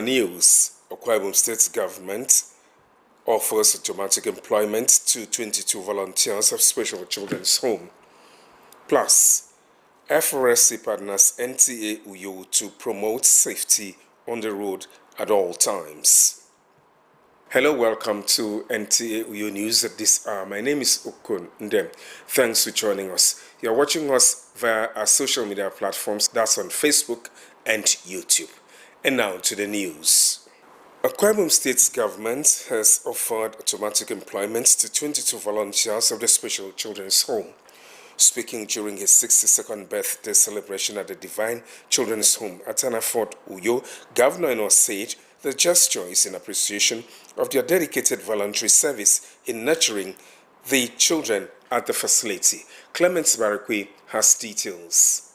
news, Akwa Ibom State government offers automatic employment to 22 volunteers of Special Children's Home. Plus, FRSC partners NTA Uyo to promote safety on the road at all times. Hello, welcome to NTA Uyo News at this hour. My name is Okon Ndem. Thanks for joining us. You're watching us via our social media platforms, that's on Facebook and YouTube. And now to the news. Akwa Ibom State government has offered automatic employment to 22 volunteers of the Special Children's Home. Speaking during his 62nd birthday celebration at the Divine Children's Home at Anafort Uyo, Governor Eno said the gesture is in appreciation of their dedicated voluntary service in nurturing the children at the facility. Clement Barakwe has details.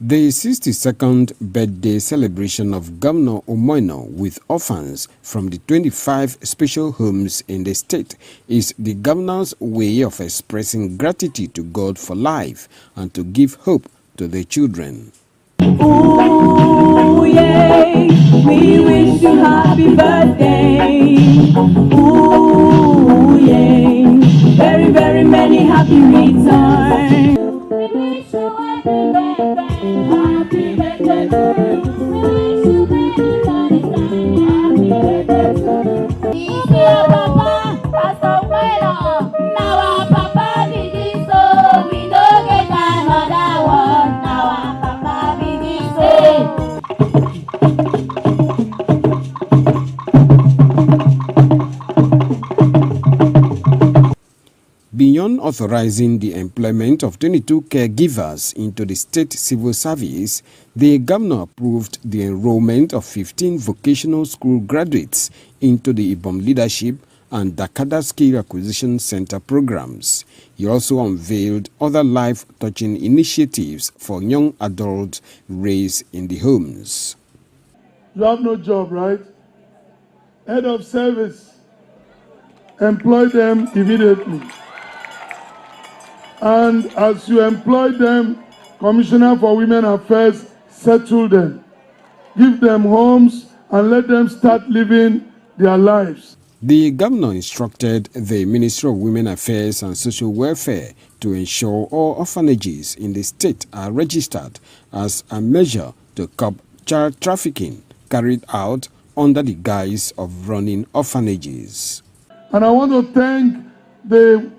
The 62nd birthday celebration of Governor Omoino with orphans from the 25 special homes in the state is the governor's way of expressing gratitude to God for life and to give hope to the children. Ooh, yay, we wish you happy birthday. Ooh, yay, very, very many happy returns. We wish you happy birthday. Happy birthday to you. We wish you many, many, many happy birthday. This year, Papa, Pastor Wela. Now our Papa be this, so we don't get another one. Now our Papa be this, so. Beyond authorizing the employment of 22 caregivers into the state civil service, the governor approved the enrollment of 15 vocational school graduates into the Ibom Leadership and Dakada Skill Acquisition Center programs. He also unveiled other life-touching initiatives for young adults raised in the homes. You have no job, right? Head of service, employ them immediately. And as you employ them, Commissioner for Women Affairs, settle them. Give them homes and let them start living their lives. The governor instructed the Ministry of Women Affairs and Social Welfare to ensure all orphanages in the state are registered as a measure to curb child trafficking carried out under the guise of running orphanages. And I want to thank the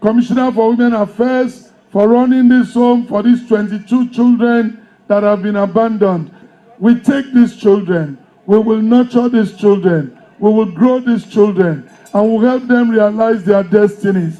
Commissioner for Women Affairs for running this home for these 22 children that have been abandoned. We take these children, we will nurture these children, we will grow these children, and we'll help them realize their destinies.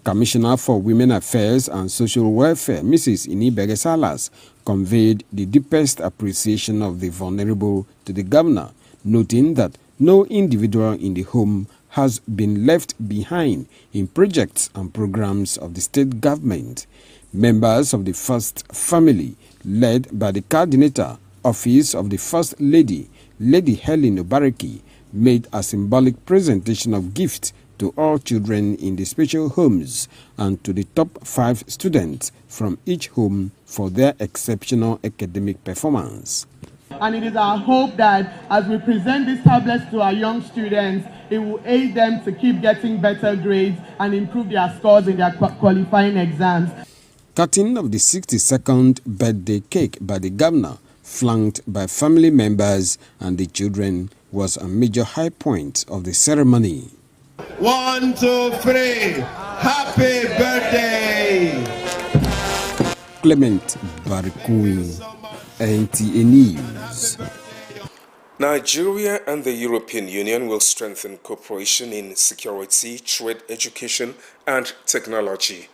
Commissioner for Women Affairs and Social Welfare, Mrs. Inibege Salas, conveyed the deepest appreciation of the vulnerable to the governor, noting that no individual in the home has been left behind in projects and programs of the state government. Members of the First Family, led by the Coordinator Office of the First Lady, Lady Helen Obareki, made a symbolic presentation of gifts to all children in the special homes and to the top 5 students from each home for their exceptional academic performance. And it is our hope that as we present these tablets to our young students, it will aid them to keep getting better grades and improve their scores in their qualifying exams. Cutting of the 62nd birthday cake by the governor, flanked by family members and the children, was a major high point of the ceremony. 1, 2, 3. Happy birthday! Clement Barakwe, NTA News. Nigeria and the European Union will strengthen cooperation in security, trade, education, and technology.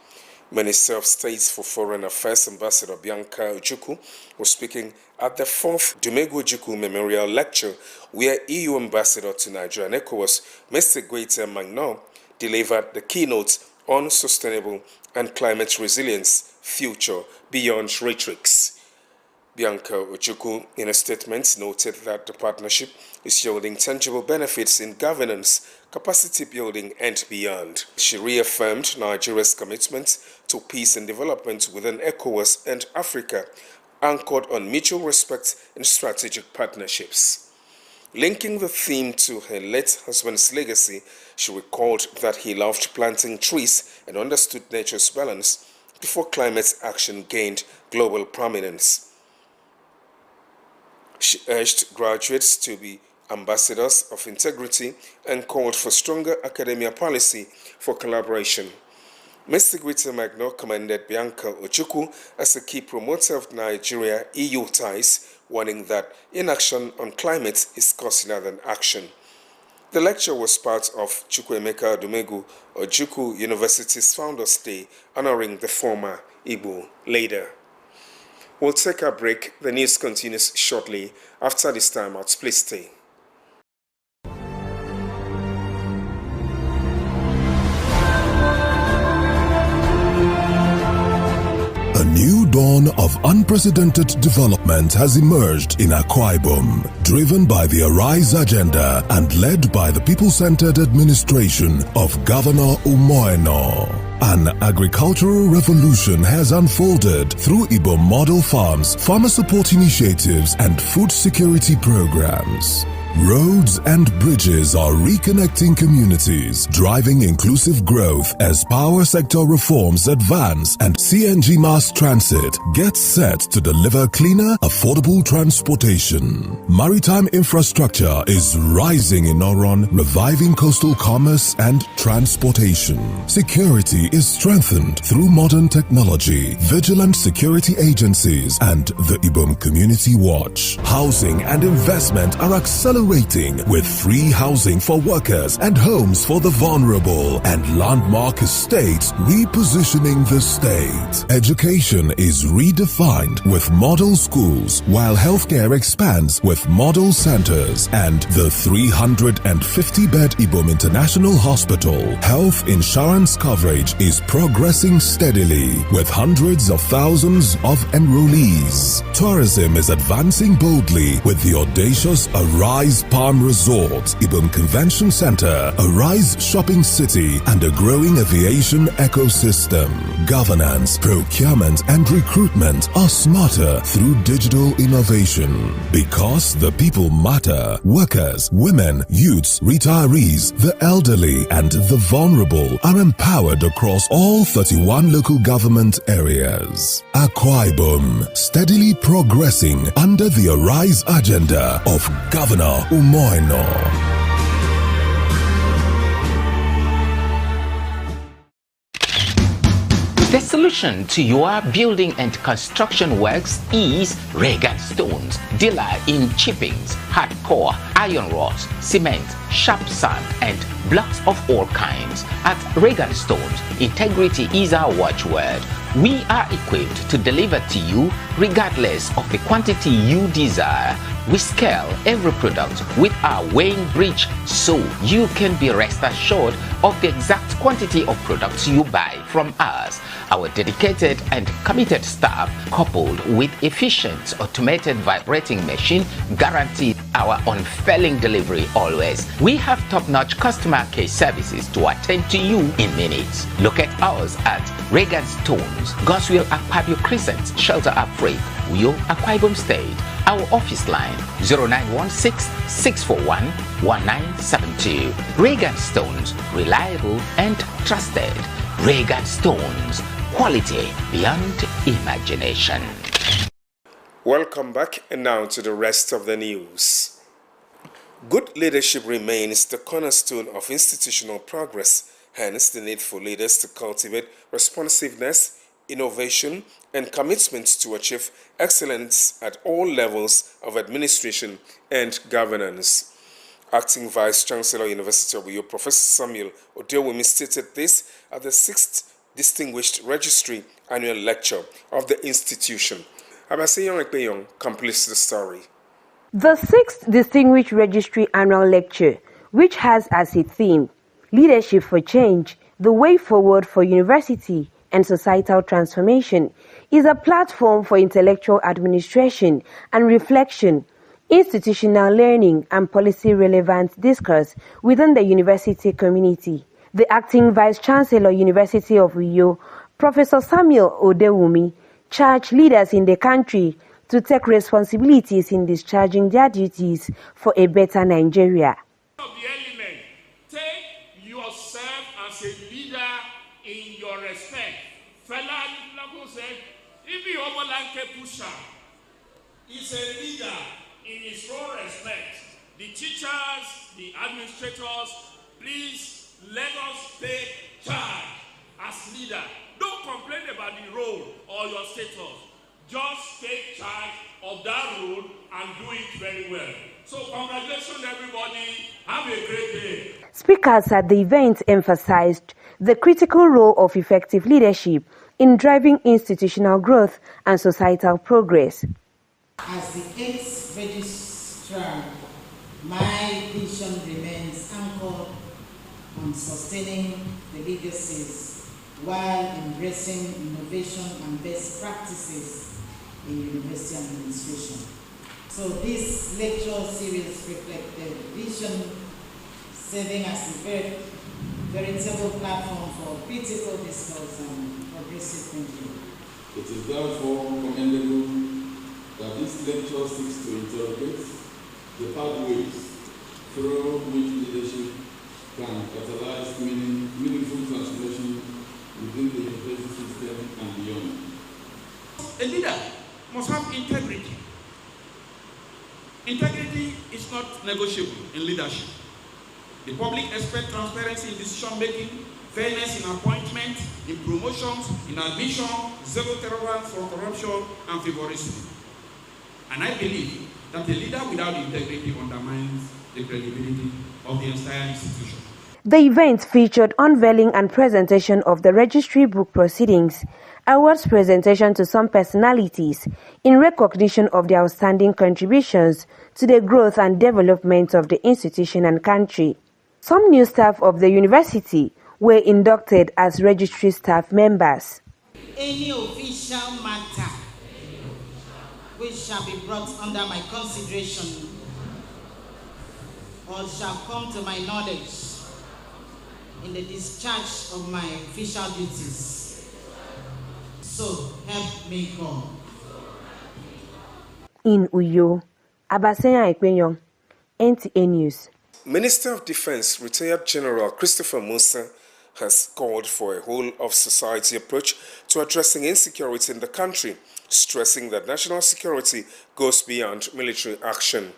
Minister of State for Foreign Affairs Ambassador Bianca Ojukwu was speaking at the 4th Dumegu Ojukwu Memorial Lecture, where EU Ambassador to Nigeria and ECOWAS, Mr. Gweita Magnon, delivered the keynote on sustainable and climate resilience, future beyond rhetorics. Bianca Ojukwu, in a statement, noted that the partnership is yielding tangible benefits in governance, capacity building, and beyond. She reaffirmed Nigeria's commitment to peace and development within ECOWAS and Africa, anchored on mutual respect and strategic partnerships. Linking the theme to her late husband's legacy, she recalled that he loved planting trees and understood nature's balance before climate action gained global prominence. She urged graduates to be ambassadors of integrity and called for stronger academia policy for collaboration. Ms. Sigwita Magno commended Bianca Ojukwu as a key promoter of Nigeria-EU ties, warning that inaction on climate is costlier than action. The lecture was part of Chukwuemeka Odumegwu Ojukwu University's Founders Day, honoring the former Igbo leader. We'll take a break. The news continues shortly. After this time out, please stay. A new dawn of unprecedented development has emerged in Akwa Ibom, driven by the Arise agenda and led by the people-centered administration of Governor Umoeno. An agricultural revolution has unfolded through Ibom model farms, farmer support initiatives, and food security programs. Roads and bridges are reconnecting communities, driving inclusive growth as power sector reforms advance and CNG mass transit gets set to deliver cleaner, affordable transportation. Maritime infrastructure is rising in Oron, reviving coastal commerce and transportation. Security is strengthened through modern technology, vigilant security agencies, and the Ibom Community Watch. Housing and investment are accelerating with free housing for workers and homes for the vulnerable and landmark estates repositioning the state. Education is redefined with model schools, while healthcare expands with model centers and the 350-bed Ibom International Hospital. Health insurance coverage is progressing steadily with hundreds of thousands of enrollees. Tourism is advancing boldly with the audacious Arise Palm Resort, Ibom Convention Center, Arise Shopping City, and a growing aviation ecosystem. Governance, procurement, and recruitment are smarter through digital innovation. Because the people matter, workers, women, youths, retirees, the elderly, and the vulnerable are empowered across all 31 local government areas. Akwa Ibom, steadily progressing under the Arise agenda of Governor Umoeno. The solution to your building and construction works is Regan Stones, dealer in chippings, hardcore, iron rods, cement, sharp sand, and blocks of all kinds. At Regan Stones, integrity is our watchword. We are equipped to deliver to you regardless of the quantity you desire. We scale every product with our weighing bridge so you can be rest assured of the exact quantity of products you buy from us. Our dedicated and committed staff, coupled with efficient automated vibrating machine, guarantee our unfailing delivery always. We have top-notch customer care services to attend to you in minutes. Locate us at Regan Stones, Goswell Akpabio Crescent, Shelter Afraid, Uyo, Akwa Ibom State. Our office line 0916-641-1972. Regan Stones, reliable and trusted. Regan Stones, quality beyond imagination. Welcome back, and now to the rest of the news. Good leadership remains the cornerstone of institutional progress, hence the need for leaders to cultivate responsiveness, innovation, and commitment to achieve excellence at all levels of administration and governance. Acting Vice Chancellor, University of Uyo, Professor Samuel Odewumi stated this at the 6th Distinguished Registry Annual Lecture of the institution. Abaseyon Ekpeyong completes the story. The 6th Distinguished Registry Annual Lecture, which has as its theme Leadership for Change, the Way Forward for University and Societal Transformation, is a platform for intellectual administration and reflection, institutional learning, and policy-relevant discourse within the university community. The Acting Vice-Chancellor, University of Uyo, Professor Samuel Odewumi, charged leaders in the country to take responsibilities in discharging their duties for a better Nigeria. Of the element, take yourself as a leader in your respect. Fela Aníkúlápó said, if you Omolanke Pusha is a leader in his own respect, the teachers, the administrators, please let us take charge as leader. Don't complain about the role or your status. Just take charge of that role and do it very well. So congratulations everybody. Have a great day. Speakers at the event emphasized the critical role of effective leadership in driving institutional growth and societal progress. As the 8th registrar, my vision remains anchored on sustaining the legacies while embracing innovation and best practices in university administration. So this lecture series reflects the vision, serving as a veritable platform for critical discourse and progressive thinking. It is therefore commendable that this lecture seeks to interrogate the pathways through which leadership can catalyze meaningful transformation within the university system and beyond. A leader must have integrity. Integrity is not negotiable in leadership. The public expects transparency in decision making, fairness in appointment, in promotions, in admission, zero tolerance for corruption and favorism. And I believe that a leader without integrity undermines the credibility of the entire institution. The event featured unveiling and presentation of the registry book proceedings, awards presentation to some personalities in recognition of their outstanding contributions to the growth and development of the institution and country. Some new staff of the university were inducted as registry staff members. Any official matter which shall be brought under my consideration or shall come to my knowledge in the discharge of my official duties. So help me God. In Uyo, Abasenya Ekpenyong, NTA News. Minister of Defense, retired General Christopher Musa, has called for a whole-of-society approach to addressing insecurity in the country, stressing that national security goes beyond military action.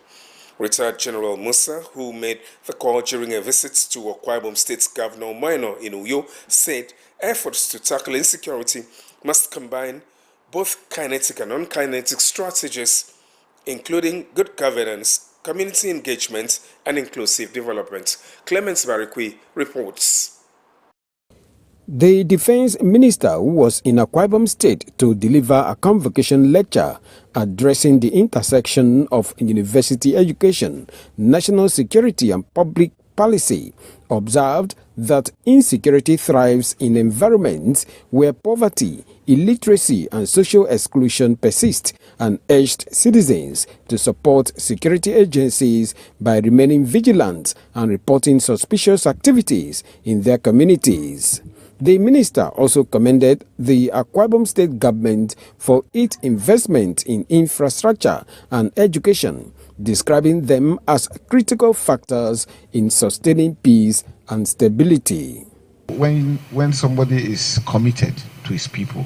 Retired General Musa, who made the call during a visit to Akwa Ibom State Governor Minor in Uyo, said efforts to tackle insecurity must combine both kinetic and non-kinetic strategies, including good governance, community engagement, and inclusive development. Clemens Barikwi reports. The defense minister, who was in Akwa Ibom State to deliver a convocation lecture addressing the intersection of university education, national security and public policy, observed that insecurity thrives in environments where poverty, illiteracy and social exclusion persist, and urged citizens to support security agencies by remaining vigilant and reporting suspicious activities in their communities. The minister also commended the Akwa Ibom State government for its investment in infrastructure and education, describing them as critical factors in sustaining peace and stability. When somebody is committed to his people,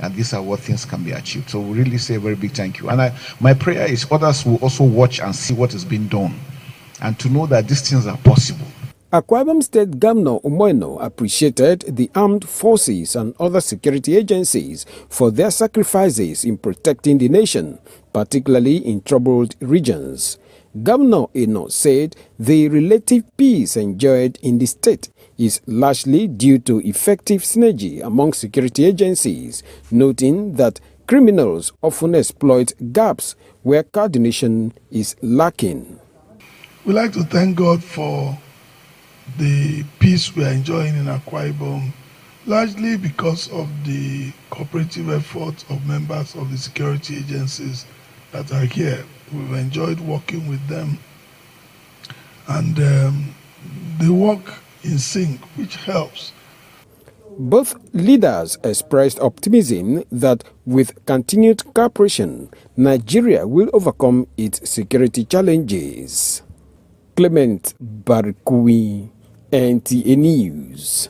and these are what things can be achieved. So we really say a very big thank you. And my prayer is others will also watch and see what is being done and to know that these things are possible. Akwa Ibom State Governor Umoino appreciated the armed forces and other security agencies for their sacrifices in protecting the nation, particularly in troubled regions. Governor Eno said the relative peace enjoyed in the state is largely due to effective synergy among security agencies, noting that criminals often exploit gaps where coordination is lacking. We'd like to thank God for the peace we are enjoying in Akwa Ibom, largely because of the cooperative efforts of members of the security agencies that are here. We've enjoyed working with them, and they work in sync, which helps. Both leaders expressed optimism that with continued cooperation, Nigeria will overcome its security challenges. Clement Barikui, NTA News.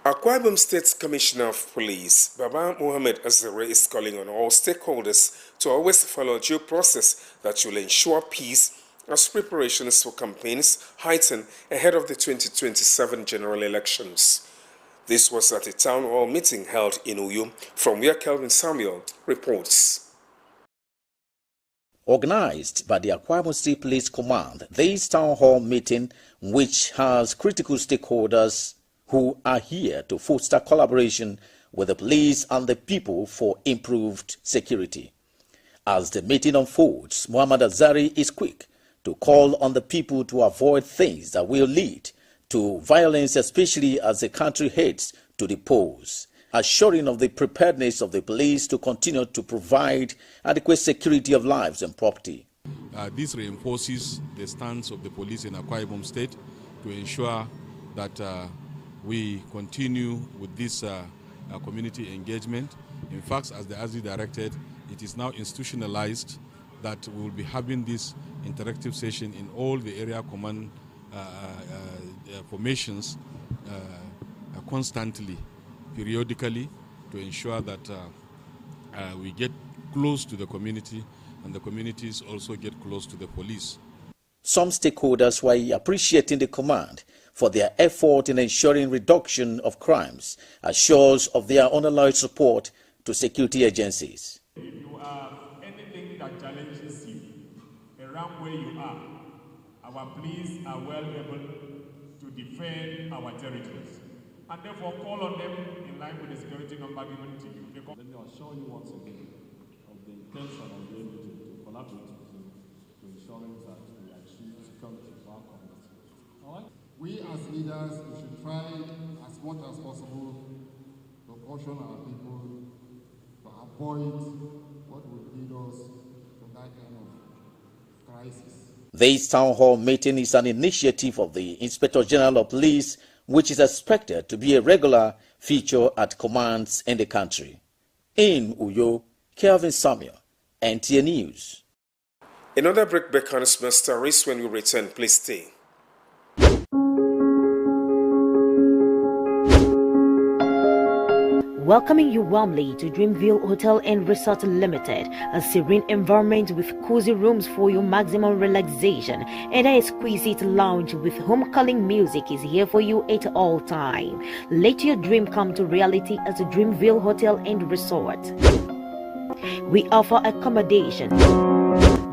Akwa Ibom State Commissioner of Police, Baba Mohammed Azare, is calling on all stakeholders to always follow due process that will ensure peace as preparations for campaigns heighten ahead of the 2027 general elections. This was at a town hall meeting held in Uyo, from where Kelvin Samuel reports. Organized by the Akwa Ibom State Police Command, this town hall meeting, which has critical stakeholders who are here to foster collaboration with the police and the people for improved security. As the meeting unfolds, Muhammad Azari is quick to call on the people to avoid things that will lead to violence, especially as the country heads to the polls, assuring of the preparedness of the police to continue to provide adequate security of lives and property. This reinforces the stance of the police in Akwa Ibom State to ensure that we continue with this community engagement. In fact, as the ASI directed, it is now institutionalized that we will be having this interactive session in all the area command formations constantly, periodically, to ensure that we get close to the community and the communities also get close to the police. Some stakeholders were appreciating the command for their effort in ensuring reduction of crimes, assures of their unalloyed support to security agencies. If you have anything that challenges you around where you are, our police are well able to defend our territories. And therefore call on them in line with the security number given to you. Let me assure you once again of the intention of the NUJ to collaborate with you to ensuring that we achieve security for our community. All right? We as leaders, we should try as much as possible to caution our people to avoid what would lead us to that kind of crisis. This town hall meeting is an initiative of the Inspector General of Police, which is expected to be a regular feature at commands in the country. In Uyo, Kelvin Samuel, NTA News. Another break beckons stories. When we return, please stay. Welcoming you warmly to Dreamville Hotel and Resort Limited, a serene environment with cozy rooms for your maximum relaxation, and an exquisite lounge with home-calling music is here for you at all time. Let your dream come to reality at the Dreamville Hotel and Resort. We offer accommodation,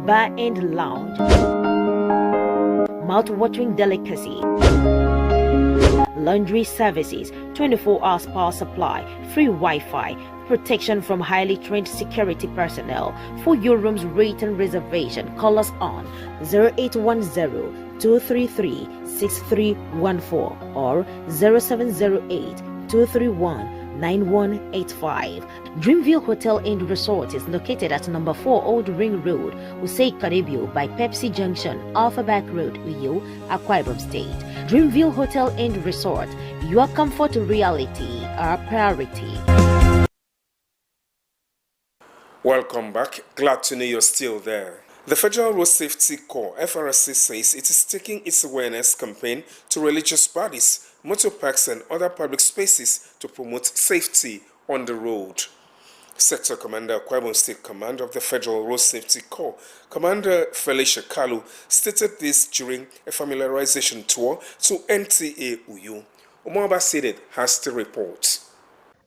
bar and lounge, mouth-watering delicacy, laundry services, 24 hours power supply, free Wi-Fi, protection from highly trained security personnel. For your room's rate and reservation, call us on 0810-233-6314 or 0708-231-9185. Dreamville Hotel and Resort is located at number 4 Old Ring Road, Usei Karibio by Pepsi Junction, Alphabet Road, Uyo, Akwa Ibom State. Dreamville Hotel and Resort, your comfort reality, our priority. Welcome back. Glad to know you're still there. The Federal Road Safety Corps, FRSC, says it is taking its awareness campaign to religious bodies, motor parks and other public spaces to promote safety on the road. Sector Commander, Akwa Ibom State Command of the Federal Road Safety Corps, Commander Felicia Kalu, stated this during a familiarization tour to NTA Uyo. Umar Sided has the report.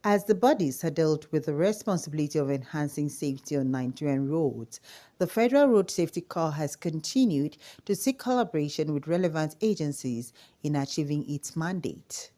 As the bodies are dealt with the responsibility of enhancing safety on Nigerian roads, the Federal Road Safety Corps has continued to seek collaboration with relevant agencies in achieving its mandate.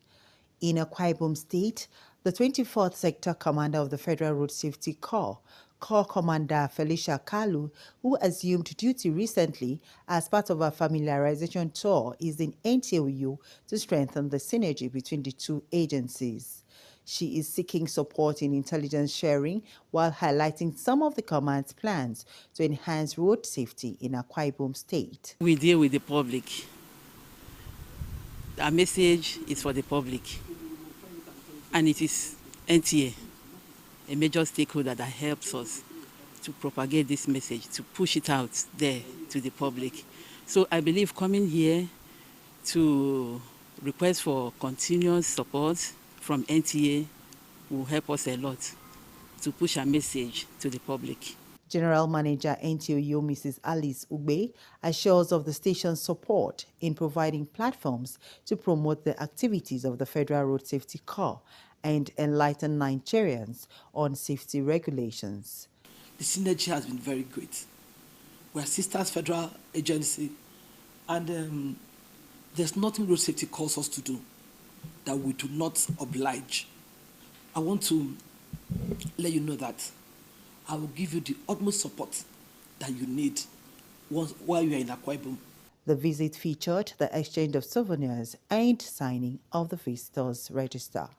In Akwa Ibom State, the 24th Sector Commander of the Federal Road Safety Corps, Corps Commander Felicia Kalu, who assumed duty recently as part of a familiarization tour, is in NTOU to strengthen the synergy between the two agencies. She is seeking support in intelligence sharing while highlighting some of the command's plans to enhance road safety in Akwa Ibom State. We deal with the public. Our message is for the public. And it is NTA, a major stakeholder, that helps us to propagate this message, to push it out there to the public. So I believe coming here to request for continuous support from NTA will help us a lot to push our message to the public. General Manager NTOU Mrs. Alice Ugbe assures of the station's support in providing platforms to promote the activities of the Federal Road Safety Corps and enlighten Nigerians on safety regulations. The synergy has been very great. We are sisters federal agency, and there's nothing road safety calls us to do that we do not oblige. I want to let you know that I will give you the utmost support that you need while you are in Akwa Ibom. The visit featured the exchange of souvenirs and signing of the visitors register.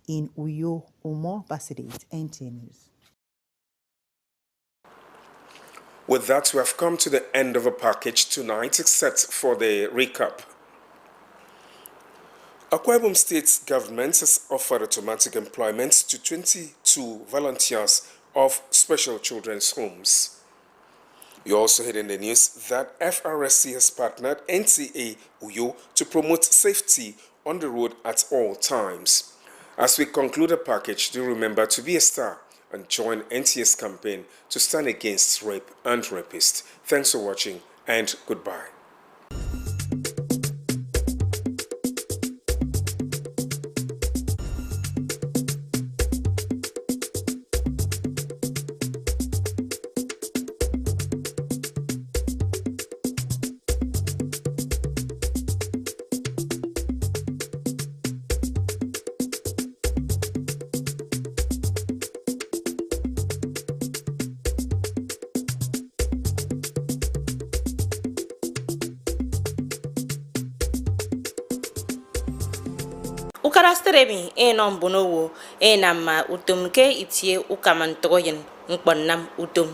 In Uyo, Umar Basidate, NTA News. With that, we have come to the end of a package tonight, except for the recap. Akwa Ibom State government has offered automatic employment to 22 volunteers of special children's homes. You also heard in the news that FRSC has partnered NTA Uyo to promote safety on the road at all times. As we conclude the package, do remember to be a star and join NTA's campaign to stand against rape and rapists. Thanks for watching and goodbye. Ukarasтереми еном боново енамма утумке итие укамантоyen nkponnam utum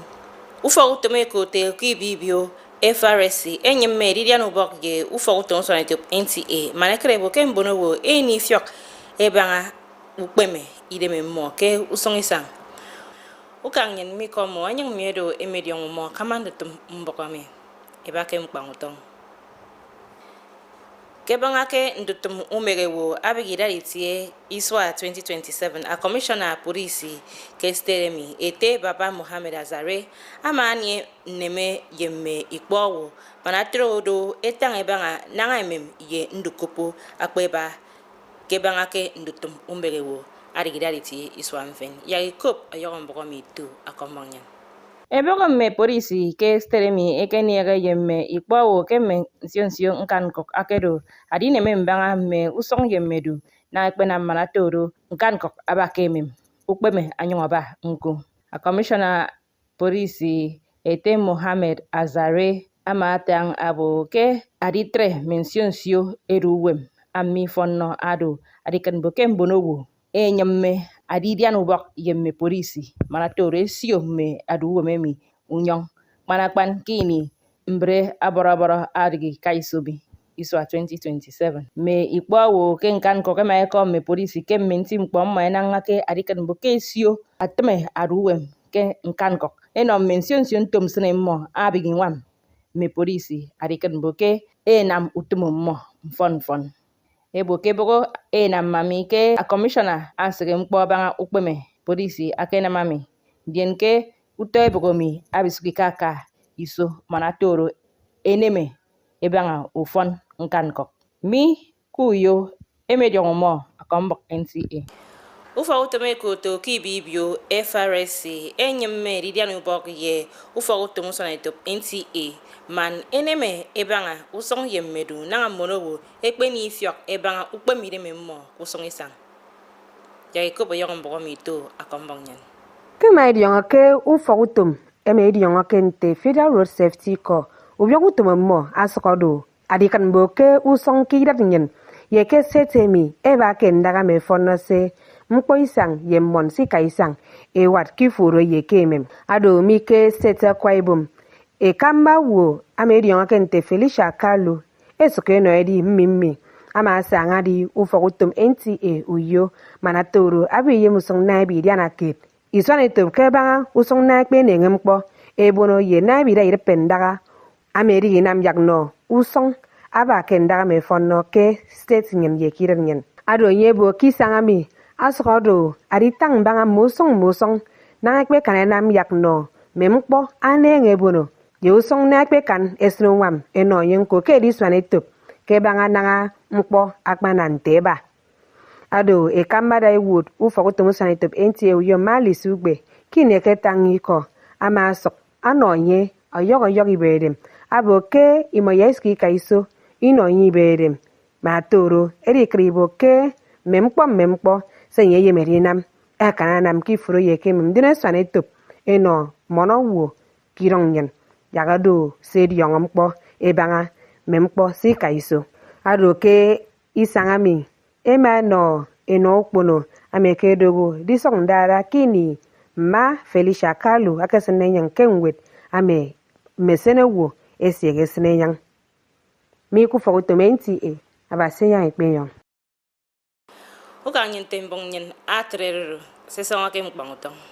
ufo utume kote kibibio FRSC enyemme ridian ubokge ufo utum so NTA manekrebo ke mbonowo eni fiok ebanga ukpeme ideme mo ke usongisa ukanyen mi komo anyang miedo emedion mo kamandutum mbokame ebake mkpangutong Kebangake ndutum umerewo abigidaritie iswa 2027 a commissioner polisi kesteremi ete Baba Mohammed Azare amanye neme yemme ikpowo manatrodo etang ebanga nanga emem ye ndukopo akpeba kebangake ndutum umerewo abigidaritie iswa mfen ya kop ayon bogomi tu akomanya Ebogom me polisi ke steremi ekeniere yemme ikpowo ke men sionsion nkankok akedo adine me mbanga me usong yemmedu na ekpena manatoro nkankok abakemem ukpeme anyonba nko a commissioner polisi ete Mohammed Azare amatang abo ke aditre mensionsio eruwem ami fonno ado adikan bokem bonowo enyemme adidian ubok yemme polisi manatore sio me aduwo memi unyong manakpan kini mbre aboraboro adigi kaisobi iswa 2027 me ikpowo ke nkan ko kema eko me polisi ke menti mkpo mma na ngake adikan boke sio atme aduwem ke nkan ko eno mention sion tomsne mo abigi nwam me polisi adikan boke enam utumo mo fon Eboke bogo na mami ke a commissioner asige mkpo banga ukpeme polisi akena mami dienke uto bogomi abisuki kaka iso manatoro eneme ebanga ufon nkankok mi kuyo emedion mo akombok NTA Ufa utome koto kibibio FRSC enyemme ridian ubok ye ufa utomo sonetop NTA man eneme ebanga usong yemmedu na monowo ekpeni fiok ebanga ukpemire memmo usong isang Jacob yon bogomi to akombonyan Kema idionga ke ufa utom eme idionga kente Federal Road Safety Corps ubyo utom mo asokodo adikan boke usong kidatinyen ye ke setemi eba kendaga me fonose mkpo isang yemmon sika isang wat kifuro ye kemem ado mike state Akwa Ibom kamba wo amedion kente Felicia Kalu esoke no edi mmimmi ama sanga di ufogutum NTA uyo manatoro abiye musong na bi diana kip iswane tum kebanga usong na kpe nengempo ebono ye na bi da ire pendaga ameri nam yagno usong aba kendaga me fonno ke state ngem ye kiren ado yebo kisanga mi asrodo ari tang banga musong na kpe kanenam yagno mempo ane ngebono ye usong na kpe kan esno wam eno yenko ke diswane tup ke banga nanga mpo akmanan teba ado e kamada wood ufogutum sanitop NTA uyo mali sugbe kineke tangiko ama sok anonye ayogo bedem abo ke imoyeski kaiso inonyi bedem matoro eri kribo ke mempo senye yemerinam akananam kifuro yeke mdine sanitop eno monowo kirongen yagado sedi yongompo ebanga mempo si kaiso ado ke isangami ema no eno kpono ameke dogo disong dara kini ma Felicia Kalu akasene yang kenwet ame mesene wo esiege sene yang mi ku fogutum NTA abasenya ikpeyon ukanyin tembong nyin atrero sesonga ke mkbangutong